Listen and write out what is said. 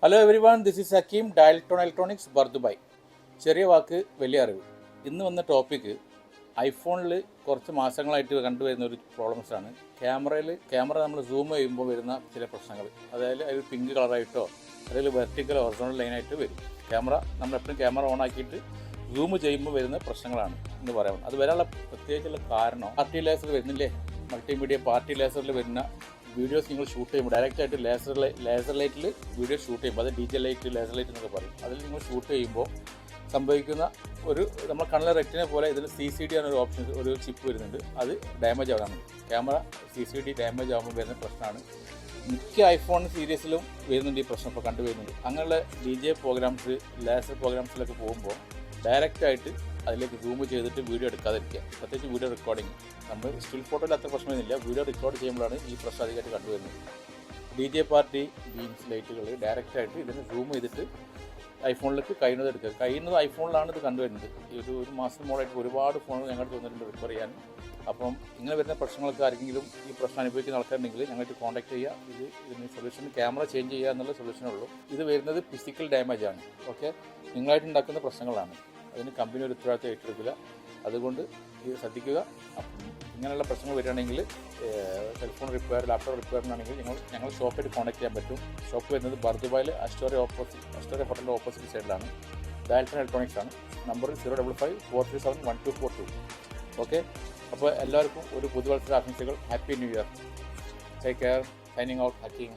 Hello everyone, this is Hakeem, Dialtone electronics, Bur Dubai. ചെറിയ വാക്ക് വലിയ അറിവ്. ഇന്ന് വന്ന ടോപ്പിക്ക് ഐഫോണിൽ കുറച്ച് മാസങ്ങളായിട്ട് കണ്ടുവരുന്ന ഒരു പ്രോബ്ലംസാണ്. ക്യാമറ നമ്മൾ സൂം ചെയ്യുമ്പോൾ വരുന്ന ചില പ്രശ്നങ്ങൾ. അതായത് അതിൽ പിങ്ക് കളറായിട്ടോ അല്ലെങ്കിൽ വെർട്ടിക്കൽ ഹൊറിസോണ്ടൽ ലൈനായിട്ട് വരും. നമ്മളെപ്പോഴും ക്യാമറ ഓൺ ആക്കിയിട്ട് സൂം ചെയ്യുമ്പോൾ വരുന്ന പ്രശ്നങ്ങളാണ് എന്ന് പറയാം. അത് വരാനുള്ള പ്രത്യേകിച്ചുള്ള കാരണം പാർട്ടി ലേസർ വരുന്നില്ലേ, മൾട്ടിമീഡിയ പാർട്ടി ലേസറിൽ വരുന്ന വീഡിയോസ് നിങ്ങൾ ഷൂട്ട് ചെയ്യുമ്പോൾ ഡയറക്റ്റായിട്ട് ലേസർ ലൈറ്റിൽ വീഡിയോ ഷൂട്ട് ചെയ്യുമ്പോൾ, അത് DJ ലൈറ്റ്, ലേസർ ലൈറ്റ് എന്നൊക്കെ പറയും. അതിൽ നിങ്ങൾ ഷൂട്ട് ചെയ്യുമ്പോൾ സംഭവിക്കുന്ന നമ്മൾ കണ്ണിലെ റെറ്റിനെ പോലെ ഇതിൽ CCD എന്നൊരു ഓപ്ഷൻ, ഒരു ചിപ്പ് വരുന്നുണ്ട്. അത് ഡാമേജ് ആവാനാണ്. ക്യാമറ CCD ഡാമേജ് ആകുമ്പോൾ വരുന്ന പ്രശ്നമാണ്. മിക്ക ഐഫോൺ സീരീസിലും വരുന്നുണ്ട് ഈ പ്രശ്നം, ഇപ്പോൾ കണ്ടുവരുന്നുണ്ട്. അങ്ങനെയുള്ള DJ പ്രോഗ്രാംസ്, ലേസർ പ്രോഗ്രാംസിലൊക്കെ പോകുമ്പോൾ ഡയറക്റ്റായിട്ട് അതിലേക്ക് സൂം ചെയ്തിട്ട് വീഡിയോ എടുക്കാതിരിക്കുക. പ്രത്യേകിച്ച് വീഡിയോ റെക്കോർഡിങ്. നമ്മൾ സ്റ്റിൽ ഫോട്ടോയിൽ അത്ര പ്രശ്നമൊന്നുമില്ല, വീഡിയോ റെക്കോർഡ് ചെയ്യുമ്പോഴാണ് ഈ പ്രശ്നം അധികമായിട്ട് കണ്ടുവരുന്നത്. DJ പാർട്ടി ബീംസ് ലൈറ്റുകൾ ഡയറക്റ്റായിട്ട് ഇതിന് സൂം ചെയ്തിട്ട് ഐഫോണിലേക്ക് കഴിയുന്നത് എടുക്കുക. കഴിയുന്നത് ഐഫോണിലാണ് ഇത് കണ്ടുവരുന്നത്. ഒരു മാസം മോളായിട്ട് ഒരുപാട് ഫോണുകൾ ഞങ്ങൾക്ക് തോന്നിയിട്ടുണ്ട് റിപ്പയർ ചെയ്യാൻ. അപ്പം ഇങ്ങനെ വരുന്ന പ്രശ്നങ്ങൾക്ക് ആരെങ്കിലും ഈ പ്രശ്നം അനുഭവിക്കുന്ന ആൾക്കാരുണ്ടെങ്കിൽ ഞങ്ങൾക്ക് കോൺടാക്ട് ചെയ്യുക. ഇതിന് സൊല്യൂഷൻ ക്യാമറ ചേഞ്ച് ചെയ്യുക എന്നുള്ള സൊല്യൂഷനുള്ളൂ. ഇത് വരുന്നത് ഫിസിക്കൽ ഡാമേജ് ആണ്. ഓക്കെ, നിങ്ങളായിട്ട് ഉണ്ടാക്കുന്ന പ്രശ്നങ്ങളാണ്. അതിന് കമ്പനി ഒരു ഉത്തരവാദിത്തം ഏറ്റെടുക്കില്ല. അതുകൊണ്ട് ഇത് ശ്രദ്ധിക്കുക. ഇങ്ങനെയുള്ള പ്രശ്നങ്ങൾ വരികയാണെങ്കിൽ സെൽഫോൺ റിപ്പയർ, ലാപ്ടോപ്പ് റിപ്പയറിനാണെങ്കിൽ ഞങ്ങൾ ഷോപ്പായിട്ട് കോൺടാക്ട് ചെയ്യാൻ പറ്റും. ഷോപ്പ് വരുന്നത് ബർദുബായിൽ അസ്റ്റോറിയ ഹോട്ടലിൻ്റെ ഓപ്പോസിറ്റ് സൈഡിലാണ്. ഡയൽടോൺ ഇലക്ട്രോണിക്സ് ആണ്. നമ്പർ 055-437-1242. ഓക്കെ, അപ്പോൾ എല്ലാവർക്കും ഒരു പുതുവത്സര ആശംസകൾ. Happy new year. Take care. Signing out, Hakeem.